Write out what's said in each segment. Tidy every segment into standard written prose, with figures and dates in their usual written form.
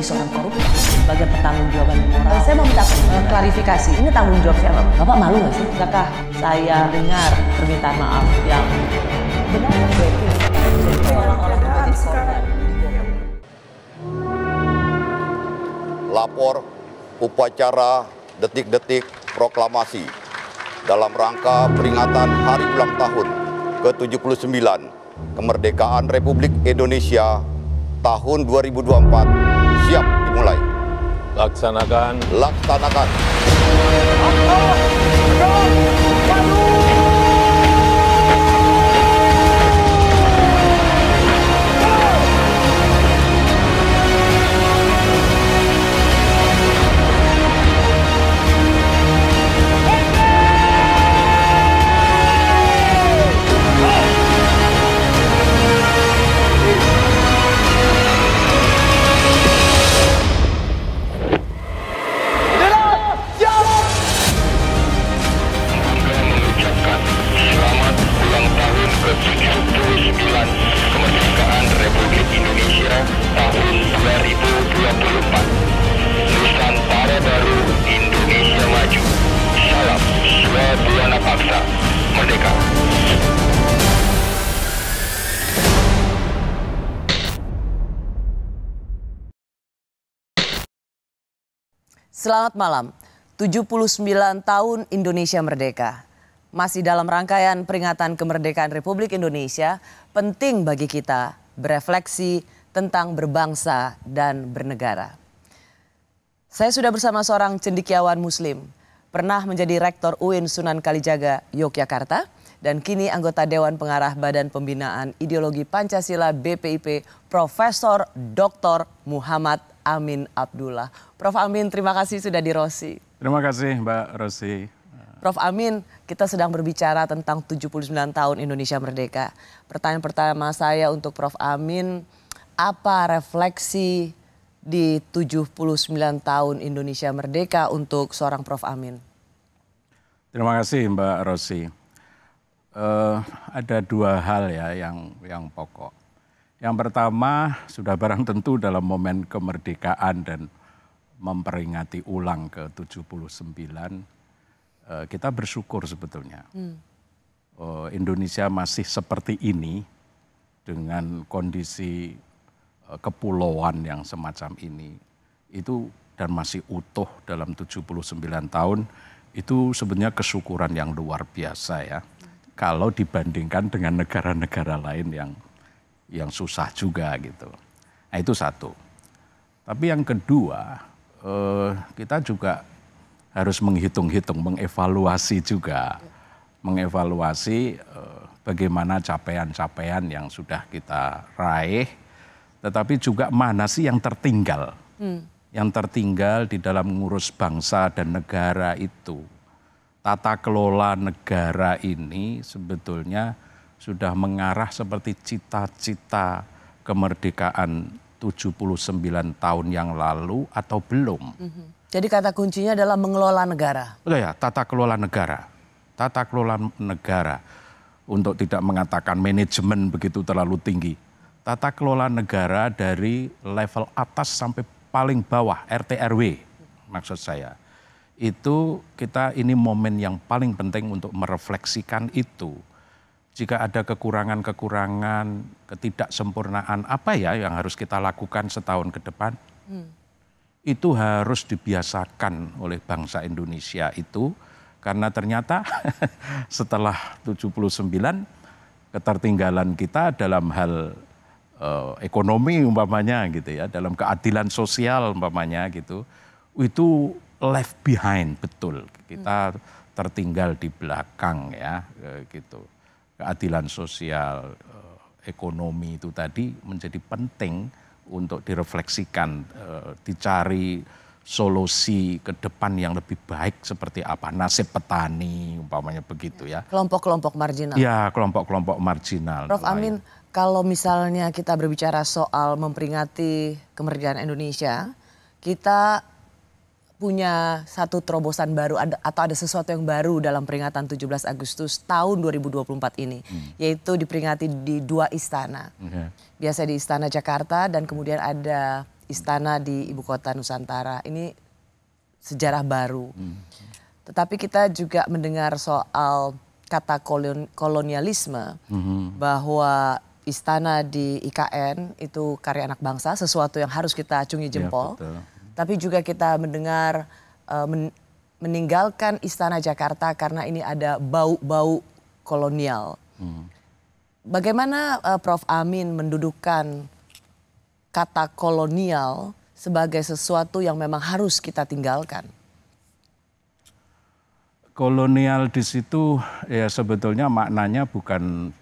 jadi seorang koruptor sebagai pertanggungjawaban moral. Saya mau minta klarifikasi, ini tanggung jawab siapa? Bapak malu nggak sih? Apakah saya dengar permintaan maaf yang benar berarti orang-orang menjadi korban? Lapor upacara detik-detik proklamasi dalam rangka peringatan Hari Ulang Tahun ke-79 Kemerdekaan Republik Indonesia tahun 2024 siap dimulai. Laksanakan. Kemerdekaan Republik Indonesia tahun 2024. Nusantara baru, Indonesia maju. Salam Swabuana Paksa. Merdeka. Selamat malam. 79 tahun Indonesia merdeka. Masih dalam rangkaian peringatan kemerdekaan Republik Indonesia, penting bagi kita berefleksi tentang berbangsa dan bernegara. Saya sudah bersama seorang cendekiawan Muslim, pernah menjadi Rektor UIN Sunan Kalijaga, Yogyakarta, dan kini anggota Dewan Pengarah Badan Pembinaan Ideologi Pancasila BPIP, Profesor Dr. Muhammad Amin Abdullah. Prof. Amin, terima kasih sudah di Rosi. Terima kasih Mbak Rosi. Prof. Amin, kita sedang berbicara tentang 79 tahun Indonesia Merdeka. Pertanyaan pertama saya untuk Prof. Amin, apa refleksi di 79 tahun Indonesia Merdeka untuk seorang Prof. Amin? Terima kasih Mbak Rosi. Ada dua hal ya yang pokok. Yang pertama, sudah barang tentu dalam momen kemerdekaan dan memperingati ulang ke-79, kita bersyukur sebetulnya. Indonesia masih seperti ini dengan kondisi kepulauan yang semacam ini. Itu dan masih utuh dalam 79 tahun, itu sebenarnya kesyukuran yang luar biasa ya. Kalau dibandingkan dengan negara-negara lain yang susah juga gitu. Nah itu satu. Tapi yang kedua, kita juga harus menghitung-hitung, mengevaluasi juga. Mengevaluasi bagaimana capaian-capaian yang sudah kita raih, tetapi juga mana sih yang tertinggal. Yang tertinggal di dalam mengurus bangsa dan negara itu. Tata kelola negara ini sebetulnya sudah mengarah seperti cita-cita kemerdekaan 79 tahun yang lalu atau belum. Jadi kata kuncinya adalah mengelola negara. Betul ya, tata kelola negara. Tata kelola negara. Untuk tidak mengatakan manajemen begitu terlalu tinggi. Tata kelola negara dari level atas sampai paling bawah, RT RW maksud saya. Itu ini momen yang paling penting untuk merefleksikan itu. Jika ada kekurangan-kekurangan, ketidaksempurnaan apa ya yang harus kita lakukan setahun ke depan? Itu harus dibiasakan oleh bangsa Indonesia itu. Karena ternyata setelah 79, ketertinggalan kita dalam hal ekonomi umpamanya gitu ya, dalam keadilan sosial umpamanya gitu, itu left behind betul. Kita tertinggal di belakang ya gitu. Keadilan sosial, ekonomi itu tadi menjadi penting untuk direfleksikan, dicari solusi ke depan yang lebih baik seperti apa, nasib petani umpamanya begitu ya. Kelompok-kelompok marginal. Ya, kelompok-kelompok marginal. Prof. Amin, kalau misalnya kita berbicara soal memperingati kemerdekaan Indonesia, kita punya satu terobosan baru atau ada sesuatu yang baru dalam peringatan 17 Agustus tahun 2024 ini. Yaitu diperingati di dua istana. Biasa di Istana Jakarta dan kemudian ada istana di ibu kota Nusantara. Ini sejarah baru. Tetapi kita juga mendengar soal kata kolonialisme, bahwa istana di IKN itu karya anak bangsa, sesuatu yang harus kita acungi jempol. Ya, tapi juga kita mendengar meninggalkan istana Jakarta karena ini ada bau-bau kolonial. Bagaimana Prof. Amin mendudukan kata kolonial sebagai sesuatu yang memang harus kita tinggalkan? Kolonial di situ ya sebetulnya maknanya bukan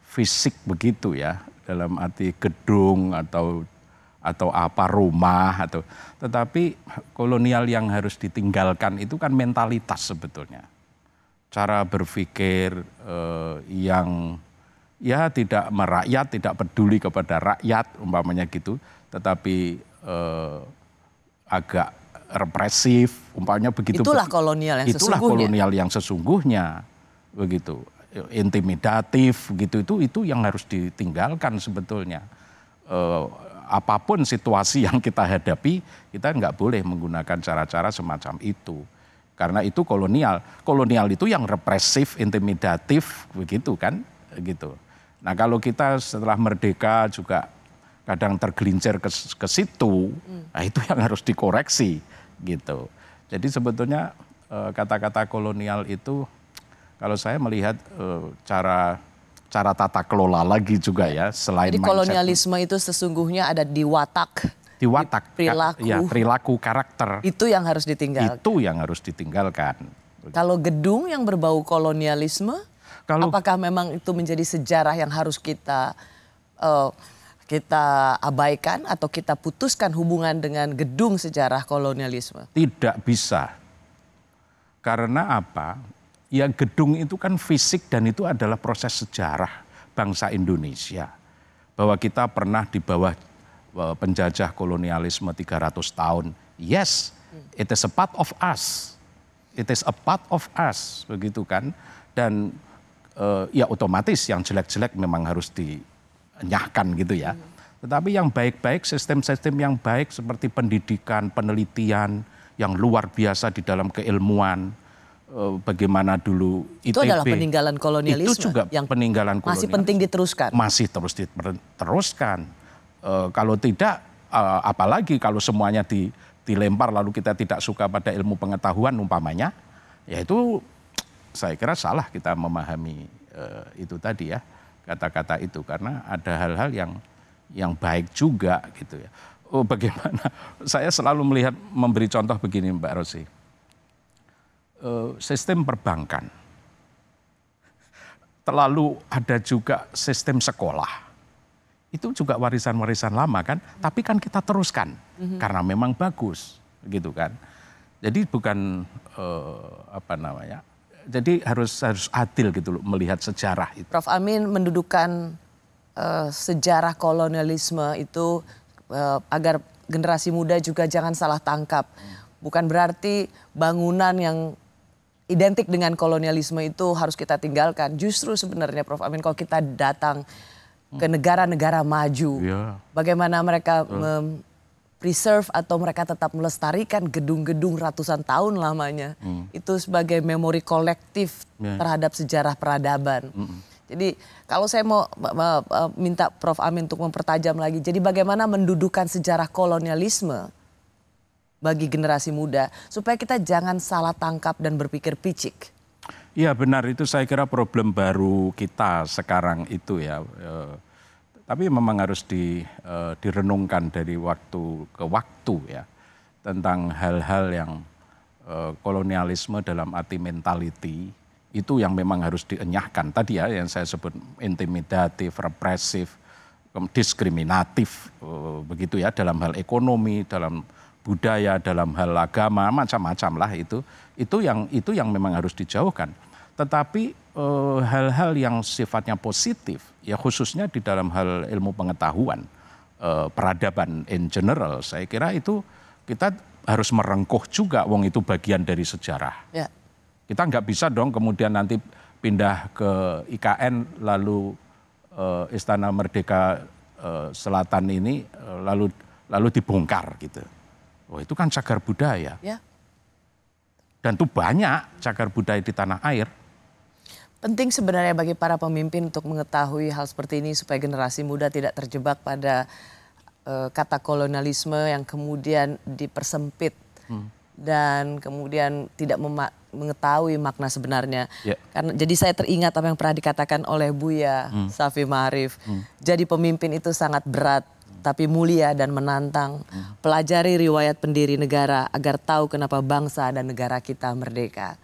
fisik begitu ya, dalam arti gedung atau apa rumah atau, tetapi kolonial yang harus ditinggalkan itu kan mentalitas sebetulnya. Cara berpikir yang ya tidak merakyat, tidak peduli kepada rakyat umpamanya gitu, tetapi agak represif umpamanya begitu. Itulah kolonial yang itulah sesungguhnya. Kolonial yang sesungguhnya begitu. Intimidatif gitu, itu yang harus ditinggalkan sebetulnya. Apapun situasi yang kita hadapi, kita nggak boleh menggunakan cara-cara semacam itu. Karena itu kolonial. Kolonial itu yang represif, intimidatif begitu kan, gitu. Nah, kalau kita setelah merdeka juga kadang tergelincir ke situ, nah itu yang harus dikoreksi gitu. Jadi sebetulnya kata-kata kolonial itu kalau saya melihat cara tata kelola lagi juga ya, selain Jadi kolonialisme itu sesungguhnya ada di watak. Di watak, perilaku. ya, perilaku, karakter. Itu yang harus ditinggalkan. Itu yang harus ditinggalkan. Kalau gedung yang berbau kolonialisme, apakah memang itu menjadi sejarah yang harus kita abaikan atau kita putuskan hubungan dengan gedung sejarah kolonialisme? Tidak bisa. Karena apa? Ya gedung itu kan fisik dan itu adalah proses sejarah bangsa Indonesia. Bahwa kita pernah di bawah penjajah kolonialisme 300 tahun. Yes, it is a part of us. It is a part of us, begitu kan. Dan ya otomatis yang jelek-jelek memang harus dinyahkan gitu ya. Tetapi yang baik-baik, sistem-sistem yang baik seperti pendidikan, penelitian yang luar biasa di dalam keilmuan, bagaimana dulu ITB. Itu adalah peninggalan kolonialisme. Itu juga yang peninggalan kolonialisme. Masih penting diteruskan. Masih terus diteruskan. Kalau tidak, apalagi kalau semuanya dilempar lalu kita tidak suka pada ilmu pengetahuan umpamanya, ya itu saya kira salah kita memahami itu tadi ya, kata-kata itu. Karena ada hal-hal yang baik juga gitu ya. Bagaimana, saya selalu melihat, memberi contoh begini Mbak Rosi. Sistem perbankan, terlalu ada juga sistem sekolah. Itu juga warisan-warisan lama kan, tapi kan kita teruskan karena memang bagus, gitu kan. Jadi bukan jadi harus adil gitu loh melihat sejarah itu. Prof. Amin mendudukan sejarah kolonialisme itu agar generasi muda juga jangan salah tangkap. Bukan berarti bangunan yang identik dengan kolonialisme itu harus kita tinggalkan. Justru sebenarnya Prof. Amin kalau kita datang ke negara-negara maju, bagaimana mereka preserve atau mereka tetap melestarikan gedung-gedung ratusan tahun lamanya, itu sebagai memori kolektif terhadap sejarah peradaban. Jadi kalau saya mau minta Prof. Amin untuk mempertajam lagi, jadi bagaimana mendudukan sejarah kolonialisme bagi generasi muda supaya kita jangan salah tangkap dan berpikir picik. Iya benar, itu saya kira problem baru kita sekarang itu ya. Tapi memang harus direnungkan dari waktu ke waktu ya. Tentang hal-hal yang kolonialisme dalam arti mentality itu yang memang harus dienyahkan. Tadi ya yang saya sebut intimidatif, represif, diskriminatif begitu ya dalam hal ekonomi, dalam budaya, dalam hal agama, macam-macam lah itu yang memang harus dijauhkan. Tetapi hal-hal yang sifatnya positif, ya khususnya di dalam hal ilmu pengetahuan, peradaban in general, saya kira itu kita harus merengkuh juga, wong itu bagian dari sejarah. Ya. Kita nggak bisa dong kemudian nanti pindah ke IKN lalu Istana Merdeka Selatan ini lalu lalu dibongkar gitu. Oh itu kan cagar budaya. Ya. Dan itu banyak cagar budaya di tanah air. Penting sebenarnya bagi para pemimpin untuk mengetahui hal seperti ini supaya generasi muda tidak terjebak pada kata kolonialisme yang kemudian dipersempit dan kemudian tidak mengetahui makna sebenarnya. Karena jadi saya teringat apa yang pernah dikatakan oleh Buya Safi Ma'arif. Jadi pemimpin itu sangat berat tapi mulia dan menantang. Pelajari riwayat pendiri negara agar tahu kenapa bangsa dan negara kita merdeka.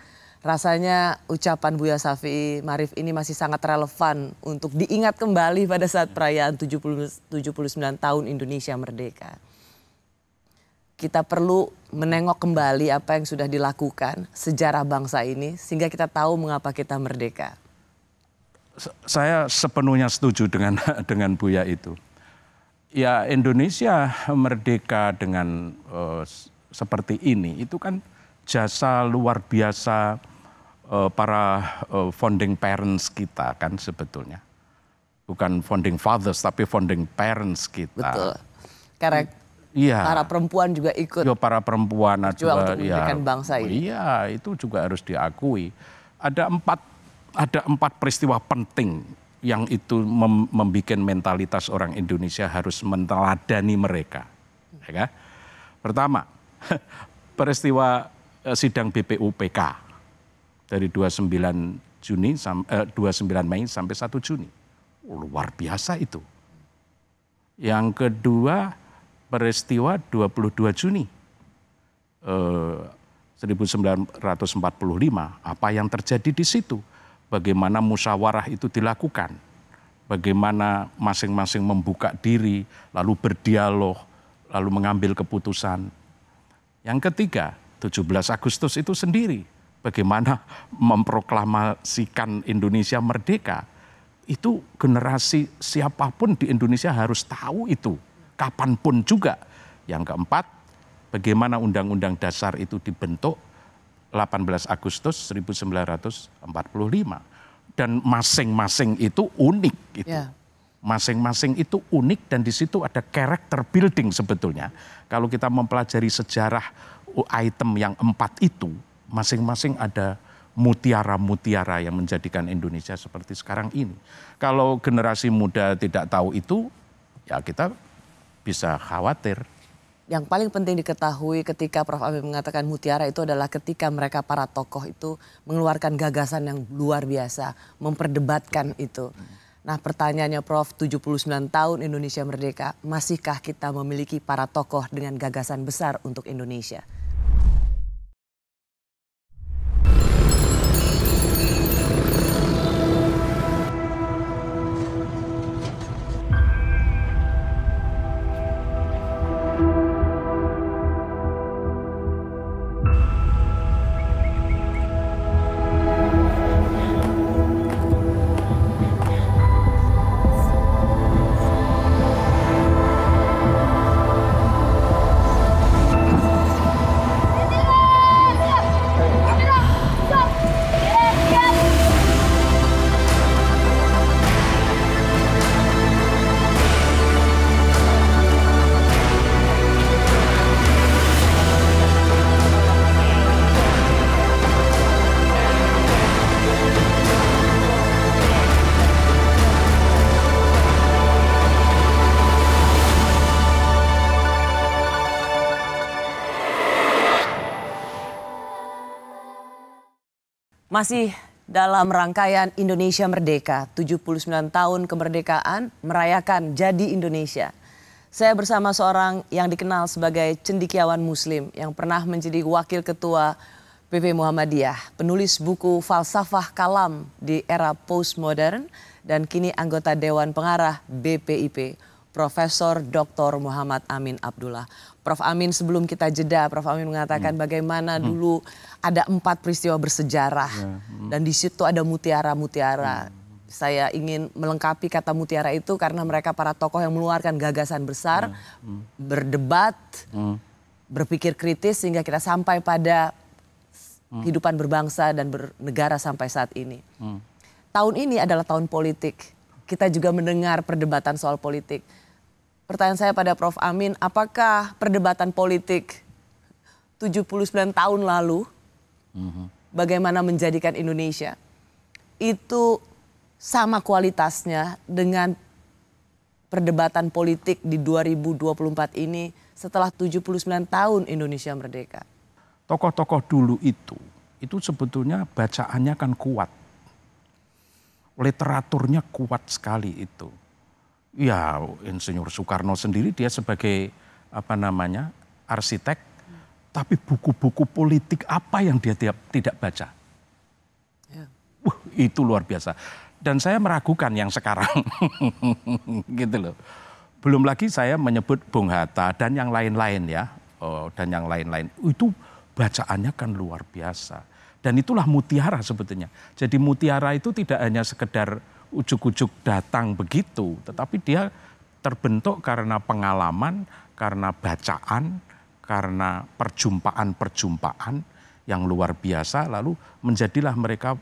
Rasanya ucapan Buya Safi Ma'arif ini masih sangat relevan untuk diingat kembali pada saat perayaan 79 tahun Indonesia merdeka. Kita perlu menengok kembali apa yang sudah dilakukan sejarah bangsa ini sehingga kita tahu mengapa kita merdeka. Saya sepenuhnya setuju dengan Buya itu. Ya Indonesia merdeka dengan seperti ini itu kan jasa luar biasa para founding parents kita kan sebetulnya. Bukan founding fathers tapi founding parents kita. Betul. Karena para perempuan juga ikut. Para perempuan juga untuk mendirikan bangsa ini. Iya, itu juga harus diakui. Ada empat peristiwa penting yang itu membuat mentalitas orang Indonesia harus meneladani mereka. Ya kan? Pertama, peristiwa sidang BPUPK dari 29 Mei sampai 1 Juni. Luar biasa itu. Yang kedua, peristiwa 22 Juni 1945. Apa yang terjadi di situ? Bagaimana musyawarah itu dilakukan? Bagaimana masing-masing membuka diri, lalu berdialog, lalu mengambil keputusan. Yang ketiga, 17 Agustus itu sendiri. Bagaimana memproklamasikan Indonesia merdeka. Itu generasi siapapun di Indonesia harus tahu itu. Kapanpun juga. Yang keempat, bagaimana Undang-Undang Dasar itu dibentuk 18 Agustus 1945. Dan masing-masing itu unik. Gitu. Masing-masing itu unik dan di situ ada character building sebetulnya. Kalau kita mempelajari sejarah item yang 4 itu, masing-masing ada mutiara-mutiara yang menjadikan Indonesia seperti sekarang ini. Kalau generasi muda tidak tahu itu, ya kita bisa khawatir. Yang paling penting diketahui ketika Prof. Amin mengatakan mutiara itu adalah ketika mereka para tokoh itu mengeluarkan gagasan yang luar biasa, memperdebatkan itu. Nah pertanyaannya Prof, 79 tahun Indonesia merdeka, masihkah kita memiliki para tokoh dengan gagasan besar untuk Indonesia? Masih dalam rangkaian Indonesia Merdeka, 79 tahun kemerdekaan merayakan Jadi Indonesia. Saya bersama seorang yang dikenal sebagai cendekiawan muslim yang pernah menjadi wakil ketua PP Muhammadiyah, penulis buku Falsafah Kalam di era postmodern dan kini anggota Dewan Pengarah BPIP, Profesor Dr. Muhammad Amin Abdullah. Prof. Amin, sebelum kita jeda, Prof. Amin mengatakan bagaimana dulu ada 4 peristiwa bersejarah dan di situ ada mutiara-mutiara. Saya ingin melengkapi kata mutiara itu karena mereka para tokoh yang mengeluarkan gagasan besar, berdebat, berpikir kritis sehingga kita sampai pada kehidupan berbangsa dan bernegara sampai saat ini. Tahun ini adalah tahun politik. Kita juga mendengar perdebatan soal politik. pertanyaan saya pada Prof. Amin, apakah perdebatan politik 79 tahun lalu, bagaimana menjadikan Indonesia, itu sama kualitasnya dengan perdebatan politik di 2024 ini setelah 79 tahun Indonesia merdeka? Tokoh-tokoh dulu itu sebetulnya bacaannya kan kuat. Literaturnya kuat sekali itu. Ya, Insinyur Soekarno sendiri dia sebagai arsitek, tapi buku-buku politik apa yang dia tidak baca? Ya. Itu luar biasa. Dan saya meragukan yang sekarang, gitu loh. Belum lagi saya menyebut Bung Hatta dan yang lain-lain ya, dan yang lain-lain. Itu bacaannya kan luar biasa. Dan itulah mutiara sebetulnya. Jadi mutiara itu tidak hanya sekedar ujuk-ujuk datang begitu, tetapi dia terbentuk karena pengalaman, karena bacaan, karena perjumpaan-perjumpaan yang luar biasa, lalu menjadilah mereka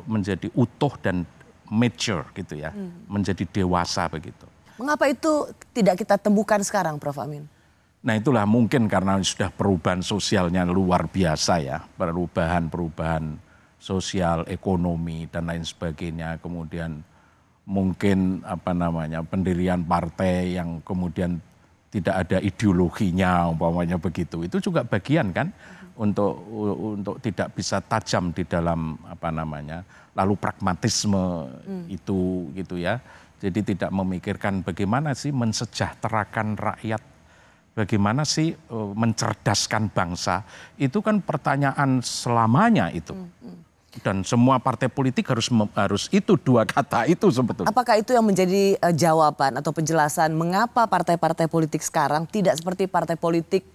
menjadi utuh dan mature gitu ya, menjadi dewasa begitu. Mengapa itu tidak kita temukan sekarang, Prof. Amin? Nah itulah mungkin karena sudah perubahan sosialnya luar biasa ya, perubahan sosial, ekonomi dan lain sebagainya. Kemudian mungkin pendirian partai yang kemudian tidak ada ideologinya umpamanya begitu. Itu juga bagian kan untuk tidak bisa tajam di dalam lalu pragmatisme itu gitu ya. Jadi tidak memikirkan bagaimana sih mensejahterakan rakyat, bagaimana sih mencerdaskan bangsa. Itu kan pertanyaan selamanya itu. Dan semua partai politik harus itu dua kata itu sebetulnya. Apakah itu yang menjadi jawaban atau penjelasan mengapa partai-partai politik sekarang tidak seperti partai politik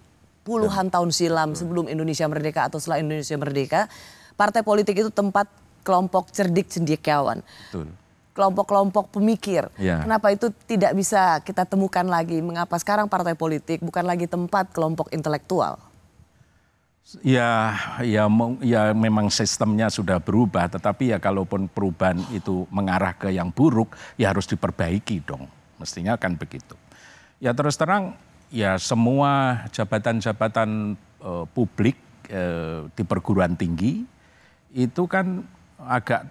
puluhan tahun silam sebelum Indonesia merdeka atau setelah Indonesia merdeka? Partai politik itu tempat kelompok cerdik cendekiawan. Betul. Kelompok-kelompok pemikir. Ya. Kenapa itu tidak bisa kita temukan lagi? Mengapa sekarang partai politik bukan lagi tempat kelompok intelektual? Ya memang sistemnya sudah berubah, tetapi ya kalaupun perubahan itu mengarah ke yang buruk, ya harus diperbaiki dong. Mestinya kan begitu. Ya terus terang, ya semua jabatan-jabatan publik di perguruan tinggi itu kan agak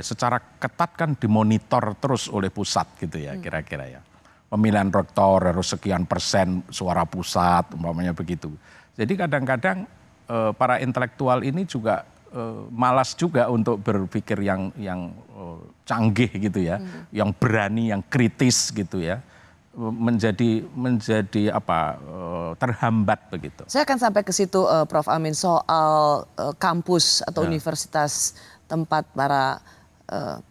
secara ketat kan dimonitor terus oleh pusat gitu ya kira-kira ya. Pemilihan rektor harus sekian persen suara pusat umpamanya begitu. Jadi kadang-kadang para intelektual ini juga malas juga untuk berpikir yang canggih gitu ya, yang berani, yang kritis gitu ya, menjadi terhambat begitu. Saya akan sampai ke situ, Prof. Amin, soal kampus atau universitas tempat para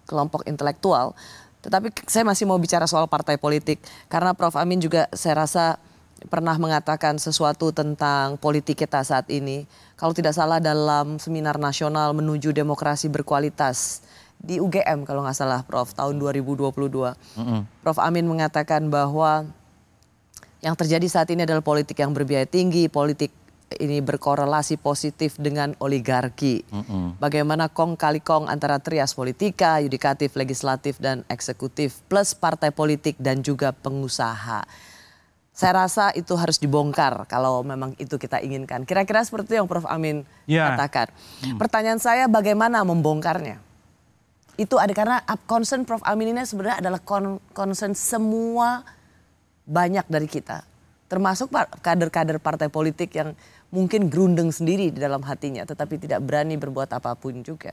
kelompok intelektual. Tetapi saya masih mau bicara soal partai politik karena Prof. Amin juga saya rasa pernah mengatakan sesuatu tentang politik kita saat ini. Kalau tidak salah dalam seminar nasional menuju demokrasi berkualitas di UGM kalau nggak salah Prof. tahun 2022. Prof. Amin mengatakan bahwa yang terjadi saat ini adalah politik yang berbiaya tinggi, politik ini berkorelasi positif dengan oligarki. Bagaimana kong kali kong antara trias politika, yudikatif, legislatif, dan eksekutif, plus partai politik dan juga pengusaha. Saya rasa itu harus dibongkar kalau memang itu kita inginkan. Kira-kira seperti yang Prof. Amin katakan. Pertanyaan saya bagaimana membongkarnya? Itu ada karena concern Prof. Amin ini sebenarnya adalah concern semua banyak dari kita. Termasuk kader-kader partai politik yang mungkin gerundeng sendiri di dalam hatinya tetapi tidak berani berbuat apapun juga.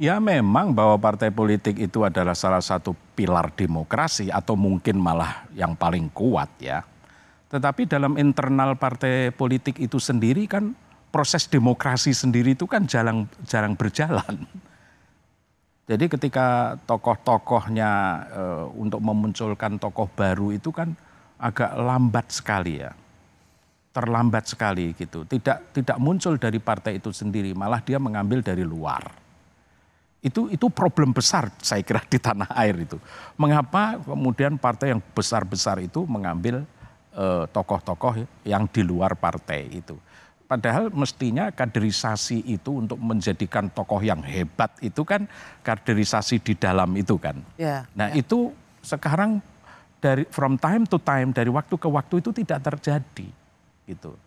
Ya memang bahwa partai politik itu adalah salah satu pilar demokrasi atau mungkin malah yang paling kuat ya. Tetapi dalam internal partai politik itu sendiri kan proses demokrasi sendiri itu kan jarang berjalan. Jadi ketika tokoh-tokohnya untuk memunculkan tokoh baru itu kan agak lambat sekali ya. Terlambat sekali gitu. Tidak muncul dari partai itu sendiri, malah dia mengambil dari luar. Itu problem besar saya kira di tanah air itu. Mengapa kemudian partai yang besar-besar itu mengambil tokoh-tokoh yang di luar partai itu. Padahal mestinya kaderisasi itu untuk menjadikan tokoh yang hebat itu kan kaderisasi di dalam itu kan. Nah itu sekarang from time to time, dari waktu ke waktu itu tidak terjadi gitu.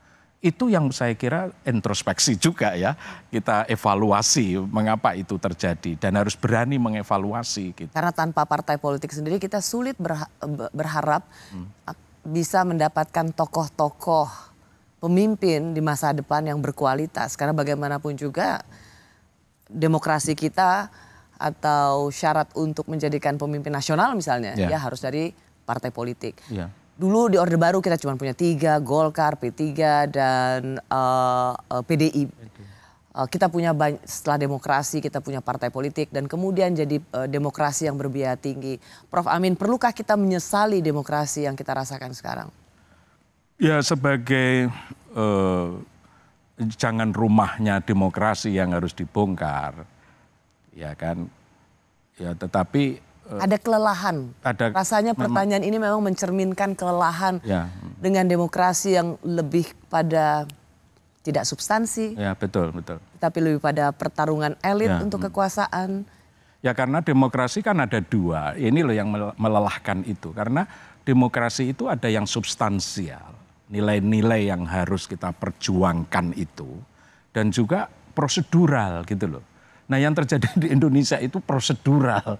Itu yang saya kira introspeksi juga ya, kita evaluasi mengapa itu terjadi dan harus berani mengevaluasi gitu. Karena tanpa partai politik sendiri kita sulit berharap bisa mendapatkan tokoh-tokoh pemimpin di masa depan yang berkualitas. Karena bagaimanapun juga demokrasi kita atau syarat untuk menjadikan pemimpin nasional misalnya ya harus dari partai politik. Dulu di Orde Baru kita cuma punya 3, Golkar, P3 dan PDI. Kita punya setelah demokrasi kita punya partai politik dan kemudian jadi demokrasi yang berbiaya tinggi. Prof. Amin, perlukah kita menyesali demokrasi yang kita rasakan sekarang? Ya sebagai jangan rumahnya demokrasi yang harus dibongkar, ya kan. Ya tetapi ada kelelahan. Rasanya pertanyaan ini memang mencerminkan kelelahan dengan demokrasi yang lebih pada tidak substansi. Ya betul, betul. Tapi lebih pada pertarungan elit untuk kekuasaan. Ya karena demokrasi kan ada 2. Ini loh yang melelahkan itu. Karena demokrasi itu ada yang substansial. Nilai-nilai yang harus kita perjuangkan itu. Dan juga prosedural gitu loh. Nah yang terjadi di Indonesia itu prosedural.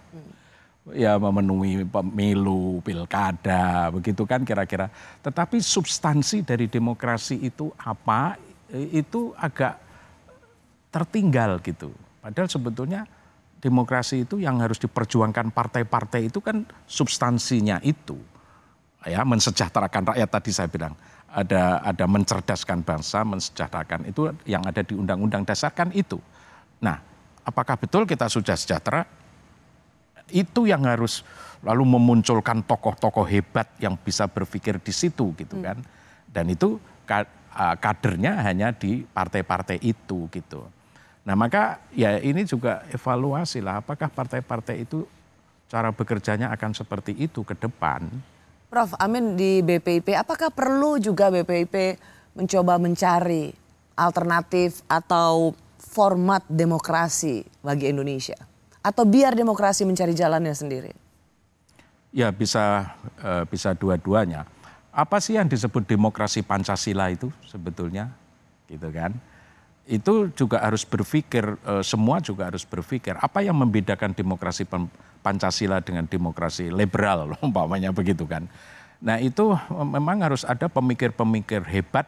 Ya memenuhi pemilu, pilkada, begitu kan kira-kira. Tetapi substansi dari demokrasi itu apa, itu agak tertinggal gitu. Padahal sebetulnya demokrasi itu yang harus diperjuangkan partai-partai itu kan substansinya itu. Ya mensejahterakan rakyat tadi saya bilang. Ada mencerdaskan bangsa, mensejahterakan itu yang ada di Undang-Undang Dasar kan itu. Nah apakah betul kita sudah sejahtera? Itu yang harus lalu memunculkan tokoh-tokoh hebat yang bisa berpikir di situ gitu kan. Dan itu kadernya hanya di partai-partai itu gitu. Nah maka ya ini juga evaluasi lah apakah partai-partai itu cara bekerjanya akan seperti itu ke depan. Prof. Amin di BPIP, apakah perlu juga BPIP mencoba mencari alternatif atau format demokrasi bagi Indonesia? Atau biar demokrasi mencari jalannya sendiri? Ya bisa dua-duanya. Apa sih yang disebut demokrasi Pancasila itu sebetulnya? Gitu kan. Itu juga harus berpikir, semua juga harus berpikir. Apa yang membedakan demokrasi Pancasila dengan demokrasi liberal, umpamanya begitu kan. Nah itu memang harus ada pemikir-pemikir hebat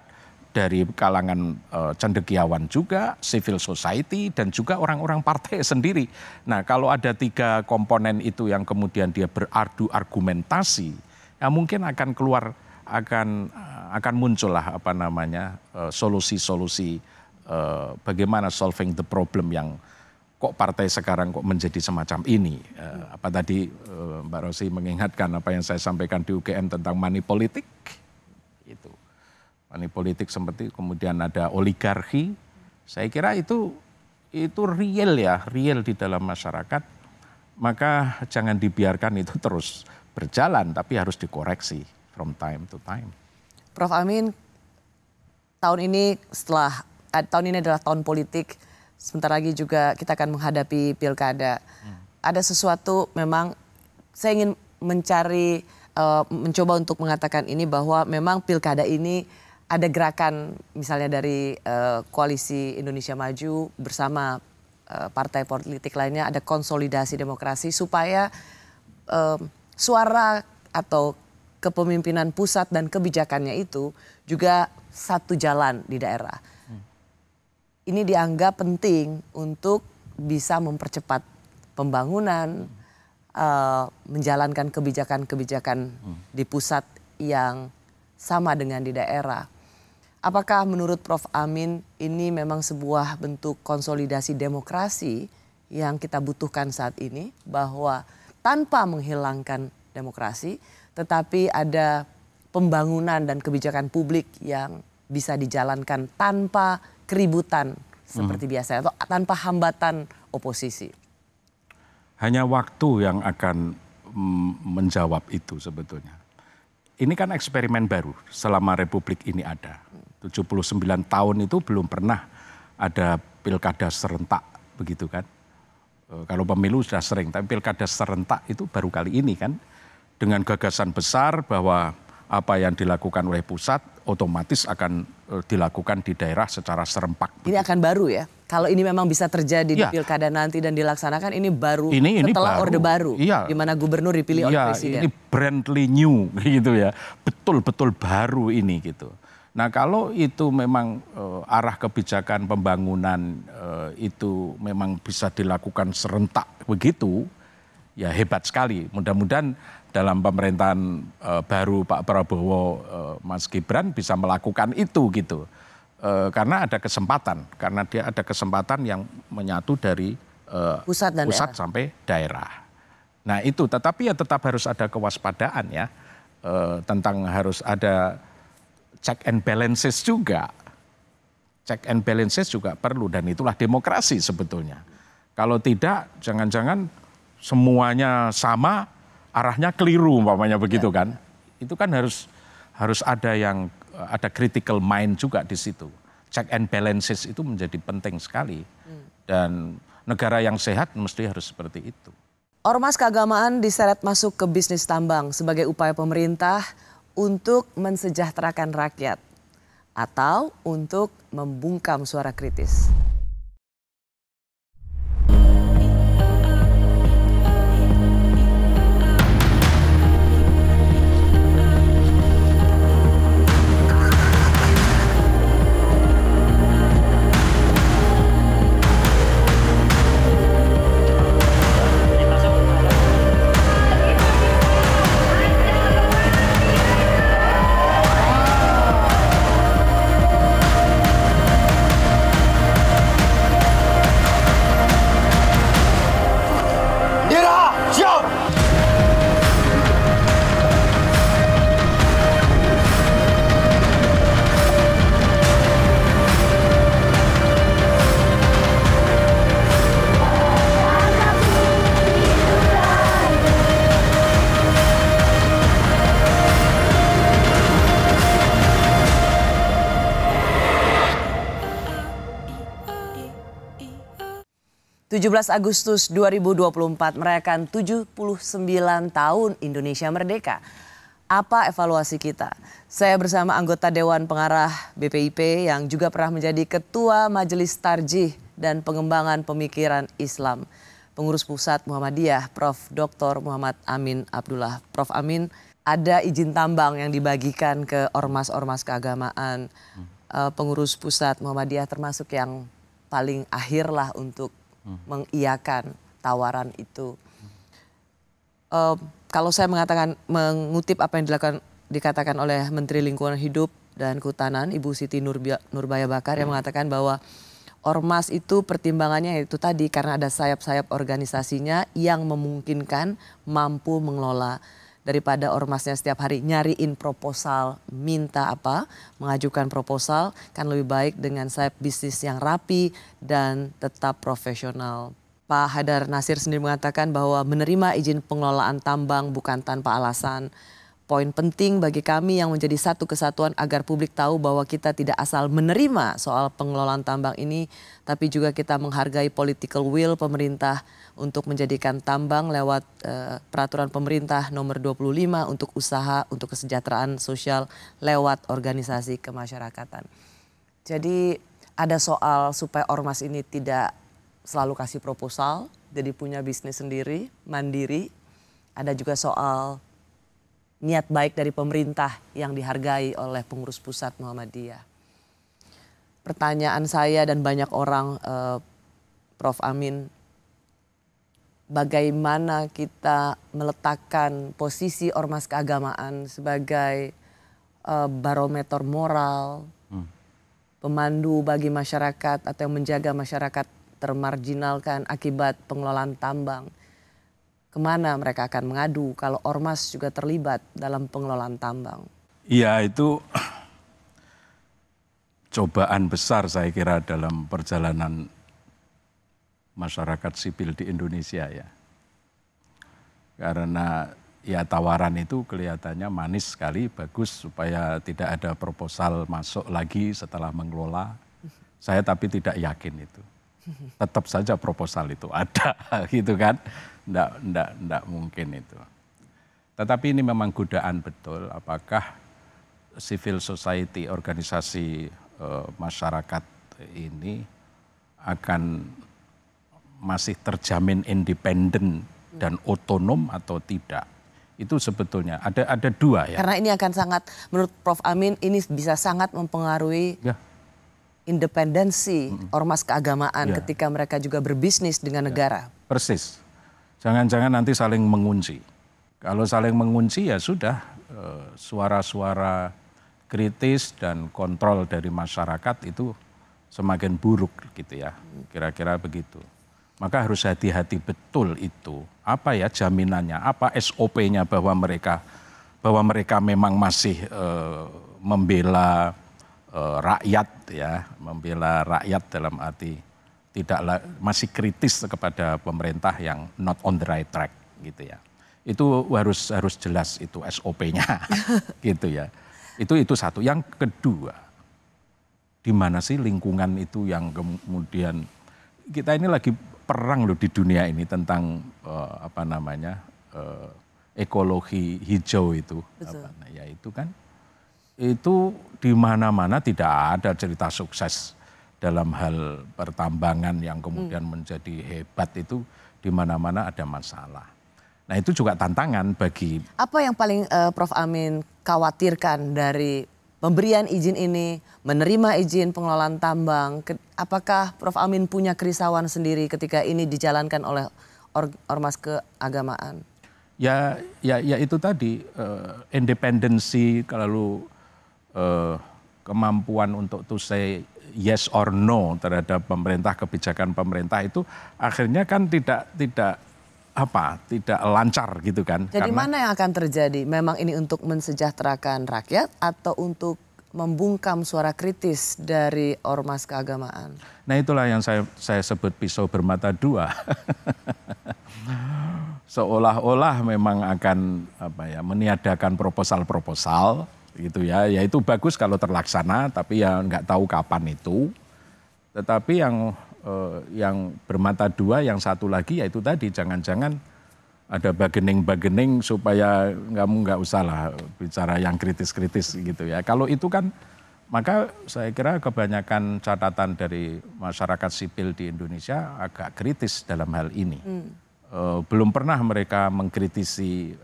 dari kalangan cendekiawan juga, civil society dan juga orang-orang partai sendiri. Nah kalau ada 3 komponen itu yang kemudian dia beradu argumentasi, ya mungkin akan keluar, akan muncul lah apa namanya solusi-solusi bagaimana solving the problem yang kok partai sekarang kok menjadi semacam ini. Apa tadi Mbak Rosi mengingatkan apa yang saya sampaikan di UGM tentang money politik, itu. Money politik seperti kemudian ada oligarki, saya kira itu real ya, real di dalam masyarakat. Maka jangan dibiarkan itu terus berjalan, tapi harus dikoreksi from time to time. Prof. Amin, tahun ini adalah tahun politik, sebentar lagi juga kita akan menghadapi pilkada. Ada sesuatu memang saya ingin mencoba untuk mengatakan ini bahwa memang pilkada ini ada gerakan misalnya dari koalisi Indonesia Maju bersama partai politik lainnya, ada konsolidasi demokrasi supaya suara atau kepemimpinan pusat dan kebijakannya itu juga satu jalan di daerah. Ini dianggap penting untuk bisa mempercepat pembangunan, menjalankan kebijakan-kebijakan di pusat yang sama dengan di daerah. Apakah menurut Prof. Amin ini memang sebuah bentuk konsolidasi demokrasi yang kita butuhkan saat ini, bahwa tanpa menghilangkan demokrasi tetapi ada pembangunan dan kebijakan publik yang bisa dijalankan tanpa keributan seperti biasa atau tanpa hambatan oposisi? Hanya waktu yang akan menjawab itu sebetulnya. Ini kan eksperimen baru selama Republik ini ada. 79 tahun itu belum pernah ada pilkada serentak begitu kan. Kalau pemilu sudah sering, tapi pilkada serentak itu baru kali ini kan. dengan gagasan besar bahwa apa yang dilakukan oleh pusat otomatis akan dilakukan di daerah secara serempak. Ini akan baru ya? Kalau ini memang bisa terjadi di pilkada nanti dan dilaksanakan, ini baru ini setelah baru. Orde Baru, Iya. di mana gubernur dipilih oleh presiden. Ini brandly new gitu ya, betul-betul baru ini gitu. Nah kalau itu memang arah kebijakan pembangunan itu memang bisa dilakukan serentak begitu, ya hebat sekali. Mudah-mudahan dalam pemerintahan baru Pak Prabowo, Mas Gibran bisa melakukan itu gitu. Karena ada kesempatan, karena dia ada kesempatan yang menyatu dari pusat sampai daerah. Nah itu, tetapi ya tetap harus ada kewaspadaan ya, tentang harus ada check and balances juga. Check and balances juga perlu dan itulah demokrasi sebetulnya. Kalau tidak, jangan-jangan semuanya sama, arahnya keliru umpamanya begitu kan. Itu kan harus ada yang ada critical mind juga di situ. Check and balances itu menjadi penting sekali. Dan negara yang sehat mesti harus seperti itu. Ormas keagamaan diseret masuk ke bisnis tambang sebagai upaya pemerintah untuk mensejahterakan rakyat atau untuk membungkam suara kritis. 17 Agustus 2024 merayakan 79 tahun Indonesia Merdeka. Apa evaluasi kita? Saya bersama anggota Dewan Pengarah BPIP yang juga pernah menjadi Ketua Majelis Tarjih dan Pengembangan Pemikiran Islam. Pengurus Pusat Muhammadiyah, Prof. Dr. Muhammad Amin Abdullah. Prof. Amin, ada izin tambang yang dibagikan ke ormas-ormas keagamaan. Pengurus Pusat Muhammadiyah termasuk yang paling akhir lah untuk mengiyakan tawaran itu. Kalau saya mengutip apa yang dikatakan oleh Menteri Lingkungan Hidup dan Kehutanan, Ibu Siti Nurbaya Bakar, yang mengatakan bahwa ormas itu pertimbangannya itu tadi karena ada sayap-sayap organisasinya yang memungkinkan mampu mengelola. Daripada ormasnya setiap hari nyariin proposal, minta apa, mengajukan proposal, kan lebih baik dengan sayap bisnis yang rapi dan tetap profesional. Pak Haidar Nasir sendiri mengatakan bahwa menerima izin pengelolaan tambang bukan tanpa alasan. Poin penting bagi kami yang menjadi satu kesatuan agar publik tahu bahwa kita tidak asal menerima soal pengelolaan tambang ini, tapi juga kita menghargai political will pemerintah untuk menjadikan tambang lewat peraturan pemerintah nomor 25 untuk usaha untuk kesejahteraan sosial lewat organisasi kemasyarakatan. Jadi ada soal supaya ormas ini tidak selalu kasih proposal, jadi punya bisnis sendiri, mandiri. Ada juga soal niat baik dari pemerintah yang dihargai oleh pengurus pusat Muhammadiyah. Pertanyaan saya dan banyak orang, Prof. Amin, bagaimana kita meletakkan posisi ormas keagamaan sebagai barometer moral, pemandu bagi masyarakat atau yang menjaga masyarakat termarginalkan akibat pengelolaan tambang. Kemana mereka akan mengadu kalau ormas juga terlibat dalam pengelolaan tambang? Iya, itu cobaan besar saya kira dalam perjalanan masyarakat sipil di Indonesia ya. Karena ya tawaran itu kelihatannya manis sekali, bagus supaya tidak ada proposal masuk lagi setelah mengelola. Saya tapi tidak yakin itu. Tetap saja proposal itu ada gitu kan. Nggak mungkin itu. Tetapi ini memang godaan betul, apakah civil society, organisasi masyarakat ini akan masih terjamin independen dan otonom atau tidak. Itu sebetulnya ada dua ya. Karena ini akan sangat, menurut Prof. Amin, ini bisa sangat mempengaruhi independensi ormas keagamaan ketika mereka juga berbisnis dengan negara. Persis. Jangan-jangan nanti saling mengunci. Kalau saling mengunci ya sudah, suara-suara kritis dan kontrol dari masyarakat itu semakin buruk gitu ya. Kira-kira begitu. Maka harus hati-hati betul itu. Apa ya jaminannya, apa SOP-nya bahwa mereka memang masih membela rakyat ya, membela rakyat dalam arti masih kritis kepada pemerintah yang not on the right track gitu ya. Itu harus jelas itu SOP-nya gitu ya. Itu satu. Yang kedua, di mana sih lingkungan itu yang kemudian kita ini lagi perang loh di dunia ini tentang ekologi hijau itu. Ya itu kan, itu di mana-mana tidak ada cerita sukses dalam hal pertambangan yang kemudian menjadi hebat itu, di mana-mana ada masalah. Nah itu juga tantangan bagi. Apa yang paling Prof. Amin khawatirkan dari pemberian izin ini, menerima izin pengelolaan tambang? Apakah Prof. Amin punya kerisauan sendiri ketika ini dijalankan oleh ormas keagamaan? Ya itu tadi, independensi, kalau kemampuan untuk to say yes or no terhadap pemerintah, kebijakan pemerintah itu akhirnya kan tidak lancar gitu kan. Jadi mana yang akan terjadi? Memang ini untuk mensejahterakan rakyat atau untuk membungkam suara kritis dari ormas keagamaan? Nah itulah yang saya sebut pisau bermata dua. Seolah-olah memang akan meniadakan proposal-proposal gitu ya. Ya itu bagus kalau terlaksana, tapi ya nggak tahu kapan itu. Tetapi yang bermata dua, yang satu lagi yaitu tadi, jangan-jangan ada bargaining supaya nggak usah lah bicara yang kritis-kritis gitu ya. Kalau itu kan, maka saya kira kebanyakan catatan dari masyarakat sipil di Indonesia agak kritis dalam hal ini. Belum pernah mereka mengkritisi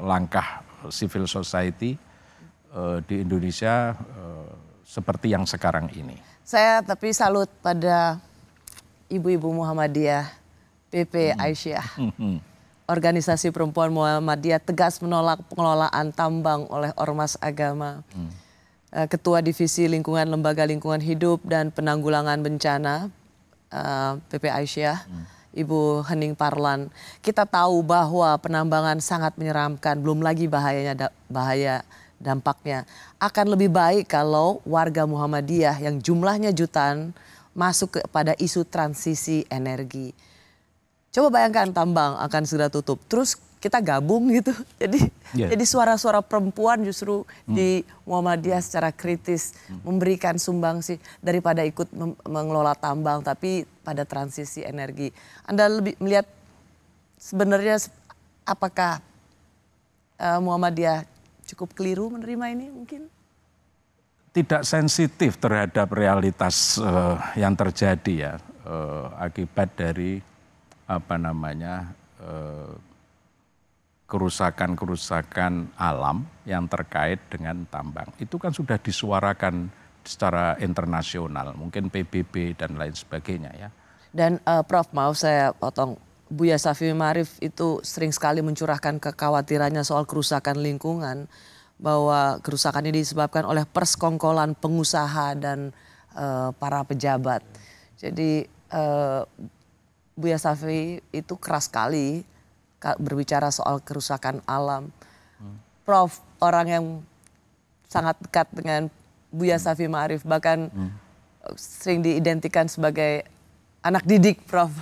langkah civil society di Indonesia seperti yang sekarang ini. Saya tapi salut pada ibu-ibu Muhammadiyah, PP Aisyah. Organisasi perempuan Muhammadiyah tegas menolak pengelolaan tambang oleh ormas agama. Ketua Divisi Lingkungan Lembaga Lingkungan Hidup dan Penanggulangan Bencana, PP Aisyah, Ibu Hening Parlan. Kita tahu bahwa penambangan sangat menyeramkan, belum lagi bahaya dampaknya. Akan lebih baik kalau warga Muhammadiyah yang jumlahnya jutaan masuk kepada isu transisi energi. Coba bayangkan tambang akan segera tutup, terus kita gabung gitu. Jadi suara-suara perempuan justru di Muhammadiyah secara kritis memberikan sumbangsi daripada ikut mengelola tambang, tapi pada transisi energi. Anda lebih melihat sebenarnya apakah Muhammadiyah cukup keliru menerima ini mungkin? Tidak sensitif terhadap realitas yang terjadi ya, akibat dari kerusakan-kerusakan alam yang terkait dengan tambang. Itu kan sudah disuarakan secara internasional, mungkin PBB dan lain sebagainya ya. Dan Prof, mau saya potong, Buya Shafi'i Ma'arif itu sering sekali mencurahkan kekhawatirannya soal kerusakan lingkungan, bahwa kerusakan ini disebabkan oleh persekongkolan pengusaha dan para pejabat. Jadi Buya Shafi'i itu keras sekali berbicara soal kerusakan alam. Prof, orang yang sangat dekat dengan Buya Shafi'i Ma'arif, bahkan sering diidentikan sebagai anak didik Prof.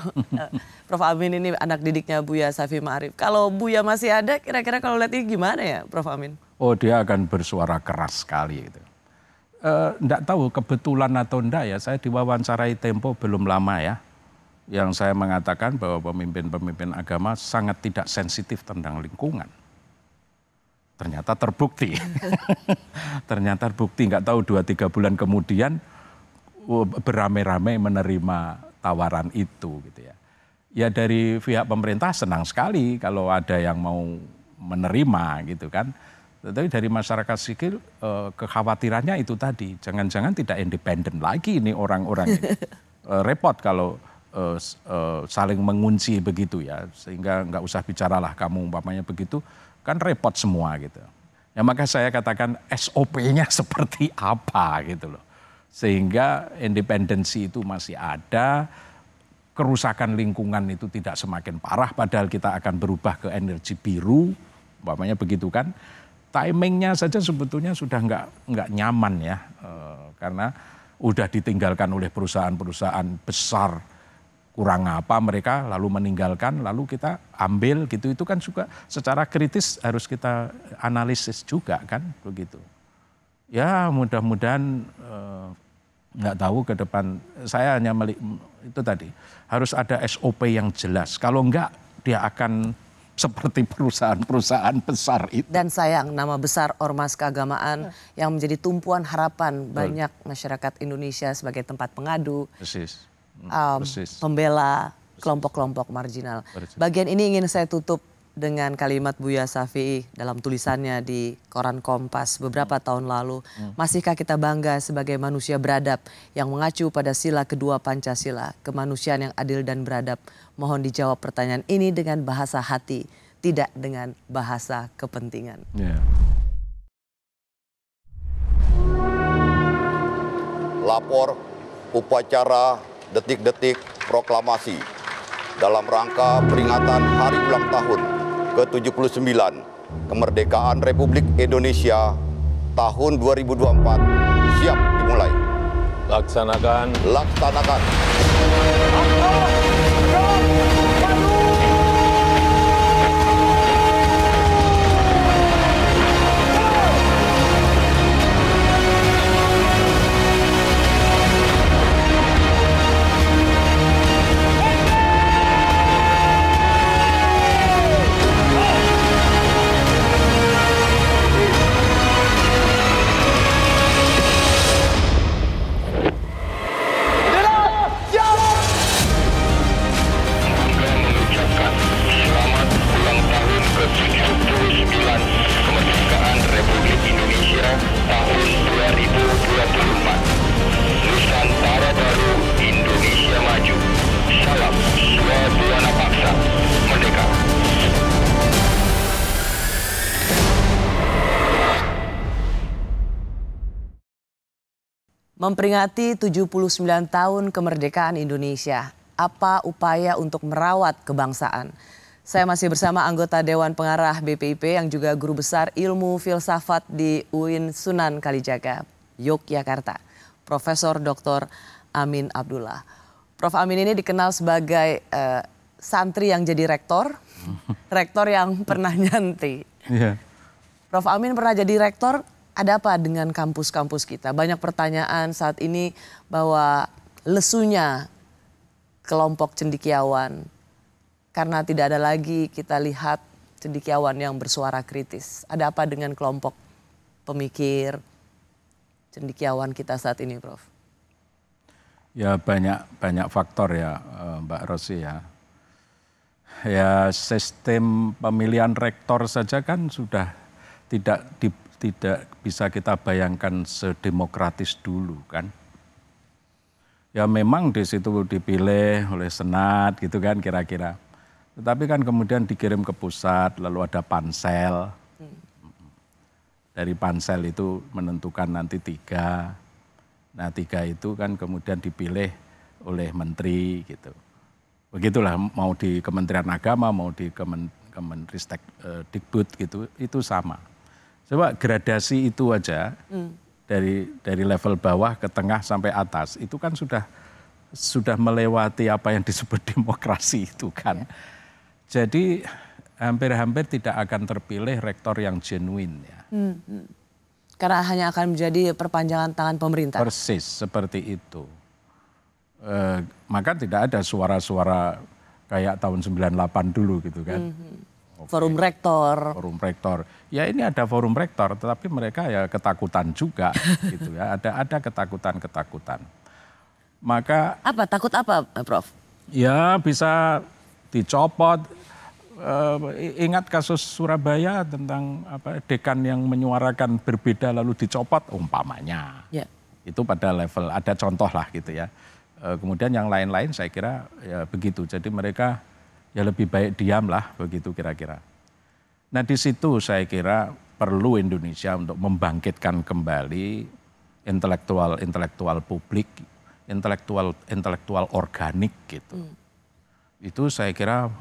Prof Amin ini anak didiknya Buya Shafi'i Ma'arif. Kalau Buya masih ada, kira-kira kalau lihat ini gimana ya Prof Amin? Oh, dia akan bersuara keras sekali gitu. Enggak tahu kebetulan atau enggak ya, saya diwawancarai Tempo belum lama ya, yang saya mengatakan bahwa pemimpin-pemimpin agama sangat tidak sensitif tentang lingkungan. Ternyata terbukti. Ternyata terbukti, nggak tahu 2-3 bulan kemudian beramai-ramai menerima tawaran itu gitu ya. Ya dari pihak pemerintah senang sekali kalau ada yang mau menerima gitu kan. Tetapi dari masyarakat sipil kekhawatirannya itu tadi, jangan-jangan tidak independen lagi ini orang-orang ini. Repot kalau saling mengunci begitu ya, sehingga nggak usah bicaralah kamu umpamanya begitu, kan repot semua gitu. Ya maka saya katakan SOP-nya seperti apa gitu loh. Sehingga independensi itu masih ada, kerusakan lingkungan itu tidak semakin parah, padahal kita akan berubah ke energi biru, umpamanya begitu kan. Timingnya saja sebetulnya sudah nggak nyaman ya, karena udah ditinggalkan oleh perusahaan-perusahaan besar, kurang apa mereka lalu meninggalkan, lalu kita ambil gitu, itu kan juga secara kritis harus kita analisis juga kan begitu. Ya mudah-mudahan nggak tahu ke depan, saya hanya itu tadi harus ada SOP yang jelas. Kalau enggak dia akan seperti perusahaan-perusahaan besar itu. Dan sayang nama besar ormas keagamaan yang menjadi tumpuan harapan banyak masyarakat Indonesia sebagai tempat pengadu, pembela kelompok-kelompok marginal. Bagian ini ingin saya tutup dengan kalimat Buya Syafi'i dalam tulisannya di koran Kompas beberapa tahun lalu. Masihkah kita bangga sebagai manusia beradab yang mengacu pada sila kedua Pancasila, kemanusiaan yang adil dan beradab? Mohon dijawab pertanyaan ini dengan bahasa hati, tidak dengan bahasa kepentingan. Yeah. Lapor upacara detik-detik proklamasi dalam rangka peringatan Hari Ulang Tahun ke-79 Kemerdekaan Republik Indonesia tahun 2024 siap dimulai. Laksanakan. Laksanakan. Memperingati 79 tahun kemerdekaan Indonesia, apa upaya untuk merawat kebangsaan? Saya masih bersama anggota Dewan Pengarah BPIP yang juga guru besar ilmu filsafat di UIN Sunan Kalijaga, Yogyakarta, Profesor Dr. Amin Abdullah. Prof. Amin ini dikenal sebagai santri yang jadi rektor, rektor yang pernah nyanti. Yeah. Prof. Amin pernah jadi rektor. Ada apa dengan kampus-kampus kita? Banyak pertanyaan saat ini bahwa lesunya kelompok cendekiawan karena tidak ada lagi kita lihat cendekiawan yang bersuara kritis. Ada apa dengan kelompok pemikir cendekiawan kita saat ini, Prof? Ya banyak faktor ya, Mbak Rosi ya. Ya sistem pemilihan rektor saja kan sudah tidak bisa kita bayangkan sedemokratis dulu kan. Ya memang di situ dipilih oleh Senat gitu kan kira-kira. Tetapi kan kemudian dikirim ke pusat, lalu ada pansel. Dari pansel itu menentukan nanti 3. Nah 3 itu kan kemudian dipilih oleh menteri gitu. Begitulah mau di Kementerian Agama, mau di Kemenristek Dikbud gitu, itu sama. Coba gradasi itu aja dari level bawah ke tengah sampai atas itu kan sudah melewati apa yang disebut demokrasi itu kan. Ya. Jadi hampir-hampir tidak akan terpilih rektor yang genuine ya. Karena hanya akan menjadi perpanjangan tangan pemerintah. Persis seperti itu. Maka tidak ada suara-suara kayak tahun 98 dulu gitu kan. Forum rektor. Forum rektor. Ya ini ada forum rektor, tetapi mereka ya ketakutan juga, gitu ya. Ada ketakutan. Maka Apa takut apa, Prof? ya bisa dicopot. Ingat kasus Surabaya tentang dekan yang menyuarakan berbeda lalu dicopot umpamanya. Ya. Itu pada level ada contoh lah gitu ya. Kemudian yang lain-lain saya kira ya begitu. Jadi mereka ya lebih baik diam lah begitu kira-kira. Nah di situ saya kira perlu Indonesia untuk membangkitkan kembali intelektual publik, intelektual organik gitu. Itu saya kira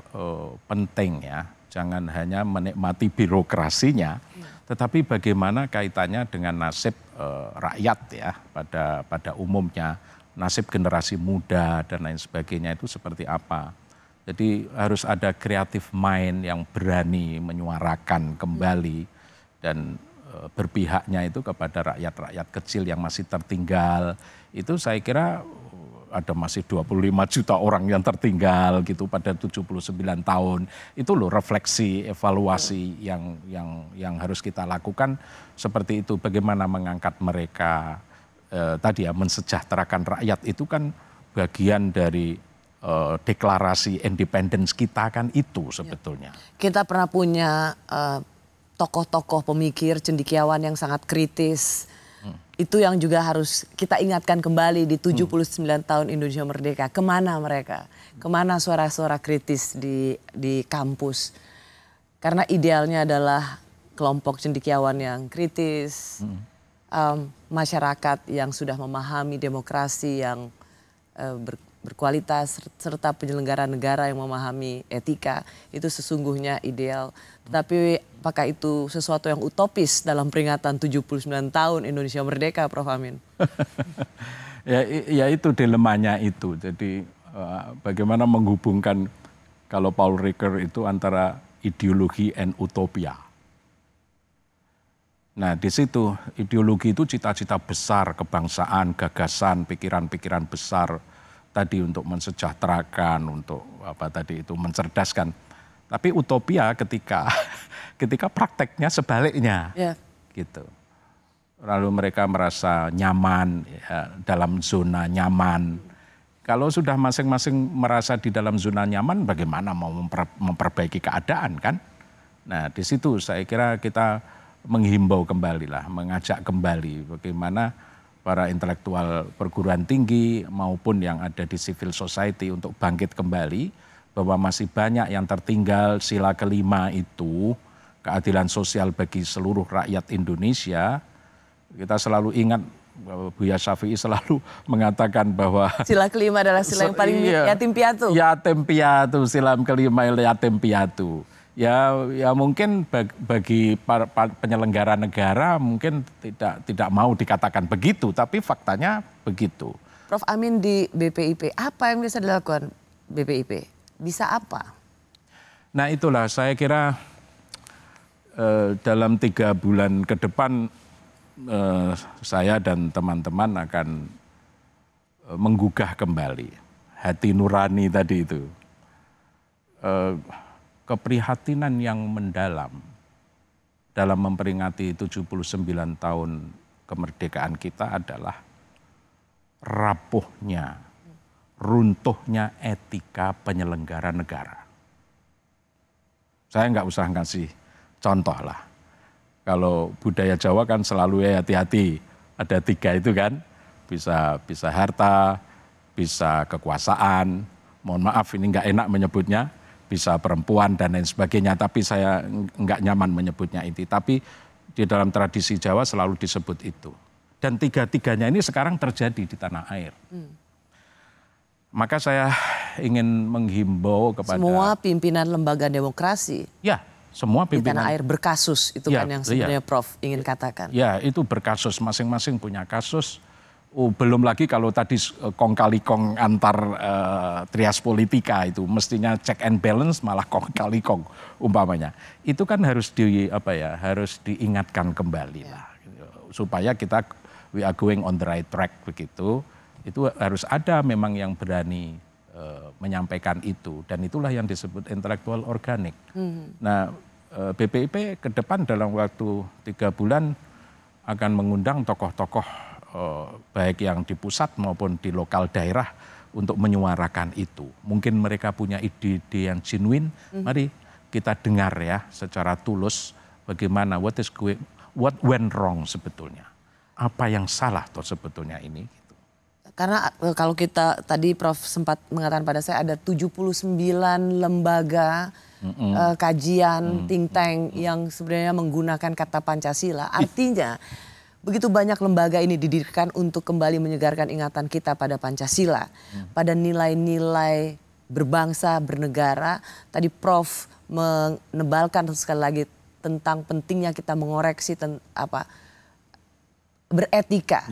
penting ya, jangan hanya menikmati birokrasinya, tetapi bagaimana kaitannya dengan nasib rakyat ya pada umumnya, nasib generasi muda dan lain sebagainya itu seperti apa. Jadi harus ada creative mind yang berani menyuarakan kembali dan berpihaknya itu kepada rakyat-rakyat kecil yang masih tertinggal. Itu saya kira ada masih 25 juta orang yang tertinggal gitu pada 79 tahun. Itu loh refleksi, evaluasi yang harus kita lakukan seperti itu. Bagaimana mengangkat mereka tadi ya, mensejahterakan rakyat itu kan bagian dari deklarasi independence kita kan itu sebetulnya. Kita pernah punya tokoh-tokoh pemikir cendekiawan yang sangat kritis. Itu yang juga harus kita ingatkan kembali di 79 tahun Indonesia Merdeka. Kemana mereka? Kemana suara-suara kritis di kampus? Karena idealnya adalah kelompok cendekiawan yang kritis, masyarakat yang sudah memahami demokrasi yang berkualitas, serta penyelenggara negara yang memahami etika. Itu sesungguhnya ideal. Tetapi apakah itu sesuatu yang utopis dalam peringatan 79 tahun Indonesia Merdeka, Prof. Amin? ya itu dilemanya itu. Jadi bagaimana menghubungkan kalau Paul Ricoeur itu antara ideologi dan utopia. Nah di situ ideologi itu cita-cita besar kebangsaan, gagasan, pikiran-pikiran besar tadi untuk mensejahterakan, untuk mencerdaskan. Tapi utopia ketika prakteknya sebaliknya, gitu. Lalu mereka merasa nyaman ya, dalam zona nyaman. Kalau sudah masing-masing merasa di dalam zona nyaman, bagaimana mau memperbaiki keadaan kan? Nah di situ saya kira kita menghimbau kembali lah, mengajak kembali bagaimana para intelektual perguruan tinggi maupun yang ada di civil society untuk bangkit kembali. Bahwa masih banyak yang tertinggal sila kelima itu, keadilan sosial bagi seluruh rakyat Indonesia. Kita selalu ingat, Buya Syafi'i selalu mengatakan bahwa sila kelima adalah sila yang paling yatim piatu. Yatim piatu, sila kelima yatim piatu. Ya mungkin bagi penyelenggara negara mungkin tidak mau dikatakan begitu, tapi faktanya begitu. Prof. Amin di BPIP, apa yang bisa dilakukan BPIP? Bisa apa? Nah itulah saya kira dalam 3 bulan ke depan saya dan teman-teman akan menggugah kembali hati nurani tadi itu. Keprihatinan yang mendalam dalam memperingati 79 tahun kemerdekaan kita adalah rapuhnya, runtuhnya etika penyelenggara negara. Saya nggak usah ngasih contoh lah. Kalau budaya Jawa kan selalu ya hati-hati. Ada 3 itu kan, bisa harta, bisa kekuasaan. Mohon maaf ini nggak enak menyebutnya, bisa perempuan dan lain sebagainya. Tapi saya nggak nyaman menyebutnya itu. Tapi di dalam tradisi Jawa selalu disebut itu. Dan 3-tiganya ini sekarang terjadi di tanah air. Maka saya ingin menghimbau kepada semua pimpinan lembaga demokrasi. Ya, semua pimpinan di tanah air berkasus itu ya, kan yang sebenarnya Prof ingin katakan. Ya, itu berkasus, masing-masing punya kasus. Belum lagi kalau tadi kong kali kong antar trias politika itu mestinya check and balance malah kong kali kong umpamanya. Itu kan harus harus diingatkan kembali lah supaya kita we are going on the right track begitu. Itu harus ada memang yang berani menyampaikan itu, dan itulah yang disebut intelektual organik. Nah, BPIP ke depan dalam waktu 3 bulan akan mengundang tokoh-tokoh baik yang di pusat maupun di lokal daerah untuk menyuarakan itu. Mungkin mereka punya ide-ide yang genuine, mari kita dengar ya secara tulus bagaimana what went wrong sebetulnya. Apa yang salah toh sebetulnya ini. Karena kalau kita tadi Prof sempat mengatakan pada saya ada 79 lembaga kajian think tank yang sebenarnya menggunakan kata Pancasila. Artinya begitu banyak lembaga ini didirikan untuk kembali menyegarkan ingatan kita pada Pancasila. Pada nilai-nilai berbangsa, bernegara. Tadi Prof menebalkan sekali lagi tentang pentingnya kita mengoreksi beretika,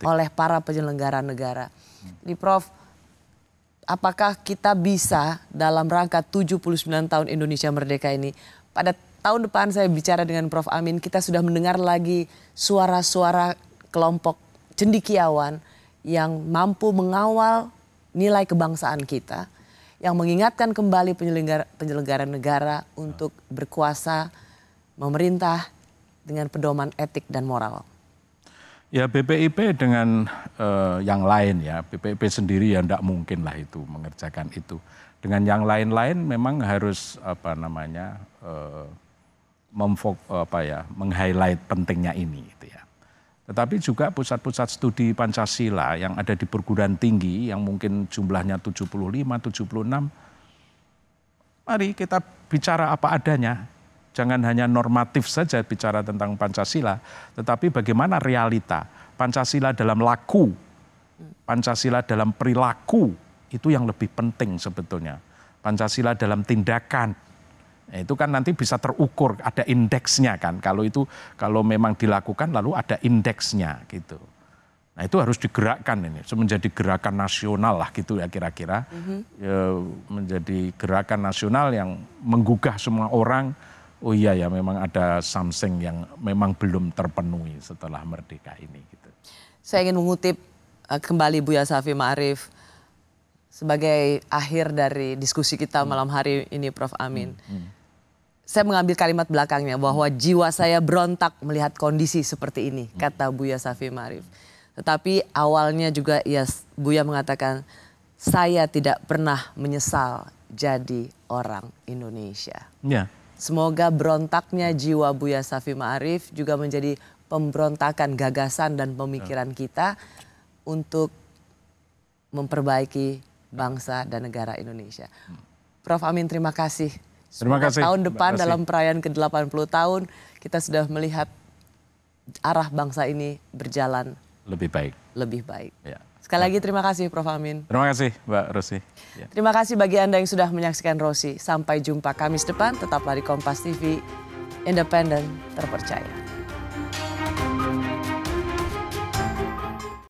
oleh para penyelenggara negara. Jadi Prof, apakah kita bisa dalam rangka 79 tahun Indonesia Merdeka ini, pada tahun depan saya bicara dengan Prof Amin, kita sudah mendengar lagi suara-suara kelompok cendekiawan yang mampu mengawal nilai kebangsaan kita, yang mengingatkan kembali penyelenggara negara untuk berkuasa, memerintah dengan pedoman etik dan moral. Ya BPIP dengan yang lain ya, BPIP sendiri ya tidak mungkin lah itu mengerjakan itu. Dengan yang lain-lain memang harus meng-highlight pentingnya ini gitu ya. Tetapi juga pusat-pusat studi Pancasila yang ada di perguruan tinggi yang mungkin jumlahnya 75, 76, mari kita bicara apa adanya. Jangan hanya normatif saja bicara tentang Pancasila, tetapi bagaimana realita Pancasila dalam laku, Pancasila dalam perilaku, itu yang lebih penting sebetulnya. Pancasila dalam tindakan, itu kan nanti bisa terukur, ada indeksnya kan. Kalau memang dilakukan lalu ada indeksnya gitu. Nah itu harus digerakkan ini, menjadi gerakan nasional lah gitu ya kira-kira. Menjadi gerakan nasional yang menggugah semua orang. Oh iya ya, memang ada something yang memang belum terpenuhi setelah merdeka ini. Gitu. Saya ingin mengutip kembali Buya Shafie Ma'arif sebagai akhir dari diskusi kita malam hari ini, Prof Amin. Saya mengambil kalimat belakangnya bahwa jiwa saya berontak melihat kondisi seperti ini, kata Buya Shafie Ma'arif. Tetapi awalnya juga ya Buya mengatakan, saya tidak pernah menyesal jadi orang Indonesia. Ya. Semoga berontaknya jiwa Buya Shafie Ma'arif juga menjadi pemberontakan gagasan dan pemikiran kita untuk memperbaiki bangsa dan negara Indonesia. Prof Amin, terima kasih. Terima kasih. Tahun depan dalam perayaan ke-80 tahun kita sudah melihat arah bangsa ini berjalan lebih baik. Lebih baik. Ya. Sekali lagi terima kasih Prof Amin. Terima kasih Mbak Rosi. Ya. Terima kasih bagi Anda yang sudah menyaksikan Rosi. Sampai jumpa Kamis depan, tetaplah di Kompas TV, independen, terpercaya.